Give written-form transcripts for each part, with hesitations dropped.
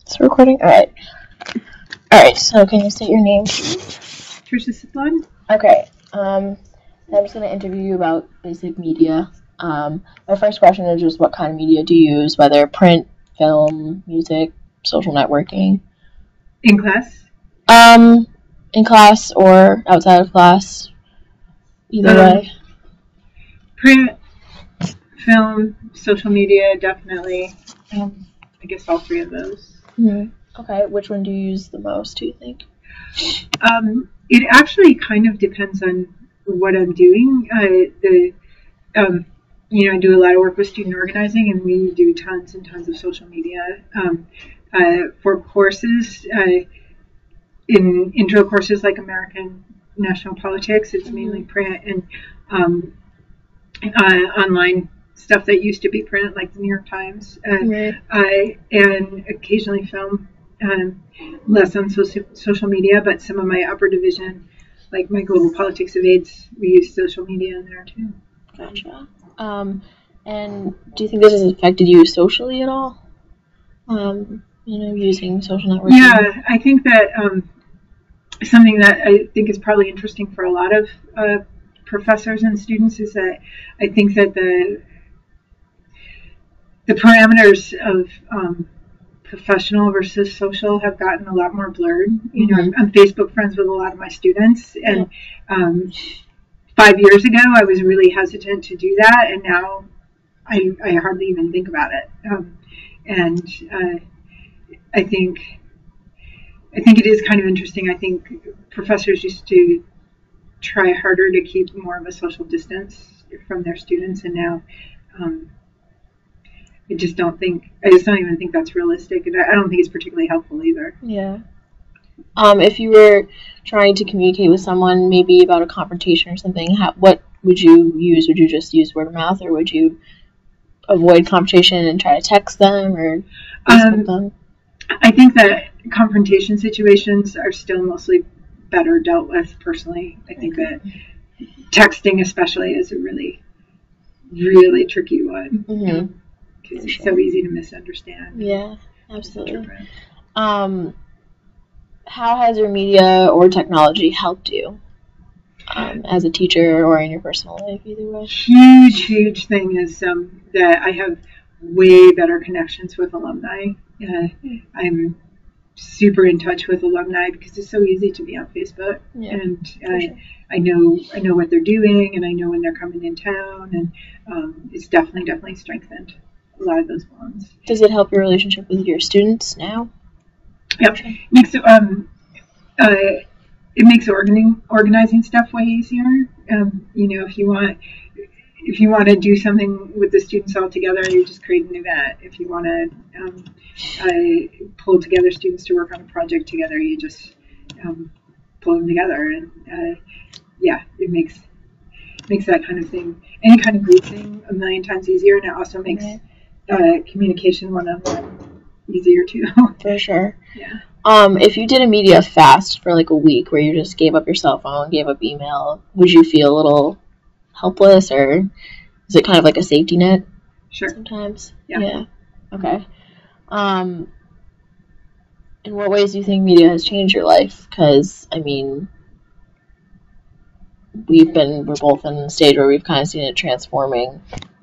It's recording? Alright. Alright, so can you state your name, please? Professor Siplon. Okay. I'm just going to interview you about basic media. My first question is just what kind of media do you use, whether print, film, music, social networking? In class? In class or outside of class. Either way. Print, film, social media, definitely. I guess all three of those. Mm-hmm. Okay, which one do you use the most, do you think? It actually kind of depends on what I'm doing. I do a lot of work with student organizing, and we do tons and tons of social media. For courses, in intro courses like American National Politics, it's mainly print, and online stuff that used to be print, like the New York Times, and occasionally film. Less on social media, but some of my upper division, like my global politics of AIDS, we use social media in there too. Gotcha. And do you think this has affected you socially at all? Using social networking? Yeah, I think that something that I think is probably interesting for a lot of professors and students is that I think that the parameters of professional versus social have gotten a lot more blurred. I'm Facebook friends with a lot of my students, and 5 years ago I was really hesitant to do that, and now I hardly even think about it. I think it is kind of interesting. I think professors used to try harder to keep more of a social distance from their students, and now I just don't even think that's realistic, and I don't think it's particularly helpful either. Yeah. If you were trying to communicate with someone, maybe about a confrontation or something, what would you use? Would you just use word of mouth, or would you avoid confrontation and try to text them or Facebook them? I think that confrontation situations are still mostly better dealt with personally. I think that texting especially is a really, really tricky one. Because it's so easy to misunderstand. Yeah, absolutely. How has your media or technology helped you as a teacher or in your personal life, either way? Huge thing is that I have way better connections with alumni. I'm super in touch with alumni because it's so easy to be on Facebook, and I know what they're doing, and I know when they're coming in town, and it's definitely strengthened a lot of those bonds. Does it help your relationship with your students now? Yep. It makes organizing stuff way easier. If you want to do something with the students all together, you just create an event. If you want to pull together students to work on a project together, you just pull them together, and it makes that kind of thing, any kind of group thing, a million times easier, and it also makes communication one-on-one easier too. For sure. Yeah. If you did a media fast for like a week where you just gave up your cell phone, gave up email, would you feel a little helpless, or is it kind of like a safety net? Sure. Sometimes. Yeah. Okay. In what ways do you think media has changed your life? Because we're both in a stage where we've kind of seen it transforming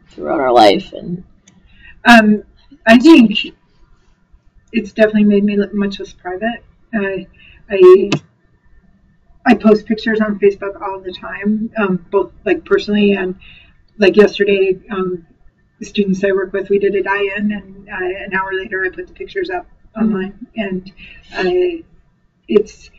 throughout our life, and I think it's definitely made me look much less private. I post pictures on Facebook all the time, both like personally and like yesterday. The students I work with, we did a die-in, and an hour later I put the pictures up online, and it's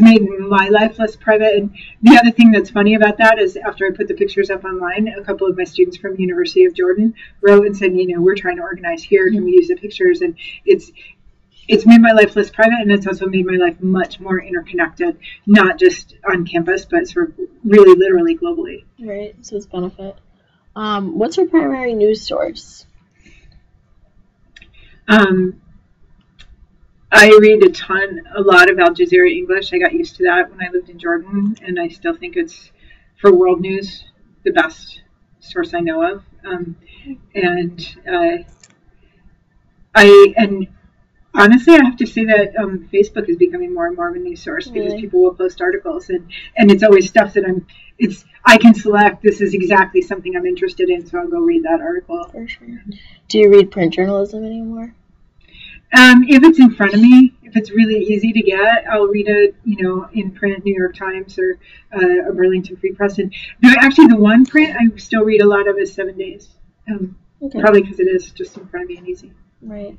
made my life less private. And the other thing that's funny about that is after I put the pictures up online, a couple of my students from the University of Jordan wrote and said, we're trying to organize here. Can we use the pictures? And it's made my life less private, and it's also made my life much more interconnected, not just on campus, but sort of really literally globally. Right, so it's benefit. What's your primary news source? I read a lot of Al Jazeera English. I got used to that when I lived in Jordan, and I still think it's, for world news, the best source I know of. And honestly, I have to say that Facebook is becoming more and more of a news source because Really? people will post articles, and it's always stuff that I can select. This is exactly something I'm interested in, so I'll go read that article. For sure. Do you read print journalism anymore? If it's in front of me, if it's really easy to get, I'll read it, in print, New York Times or a Burlington Free Press. And actually, the one print I still read a lot of is 7 Days, Okay. probably because it is just in front of me and easy. Right.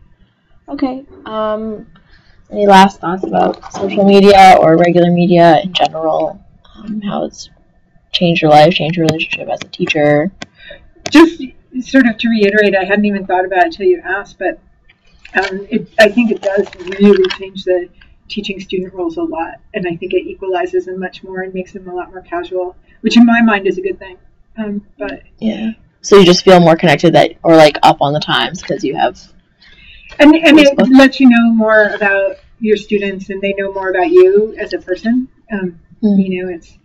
Okay. Any last thoughts about social media or regular media in general? How it's changed your life, changed your relationship as a teacher? Just sort of to reiterate, I hadn't even thought about it until you asked, but I think it does really change the teaching student roles a lot, and I think it equalizes them much more and makes them a lot more casual, which in my mind is a good thing. But yeah, so you just feel more connected or like up on the times because you have, and it lets you know more about your students, and they know more about you as a person. It's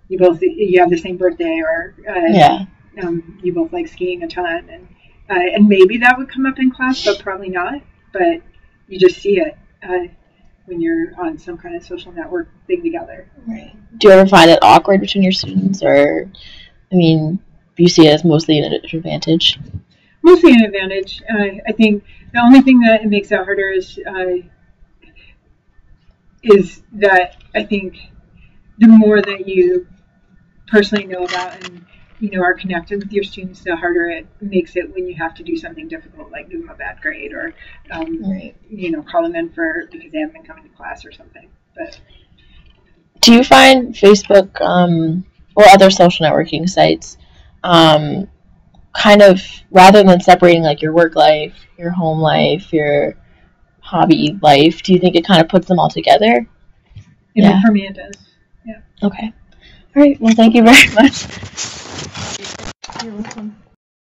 you have the same birthday, or you both like skiing a ton, and maybe that would come up in class, but probably not. But you just see it when you're on some kind of social network thing together. Right. Do you ever find it awkward between your students, or, you see it as mostly an advantage? Mostly an advantage. I think the only thing that it makes it harder is that I think the more that you personally know about and are connected with your students, the harder it makes it when you have to do something difficult, like give them a bad grade or call them in because they haven't been coming to class or something. But do you find Facebook or other social networking sites kind of, rather than separating like your work life, your home life, your hobby life, do you think it kind of puts them all together? Yeah, for me it does. Yeah. Okay. All right. Well, thank you very much. You're welcome.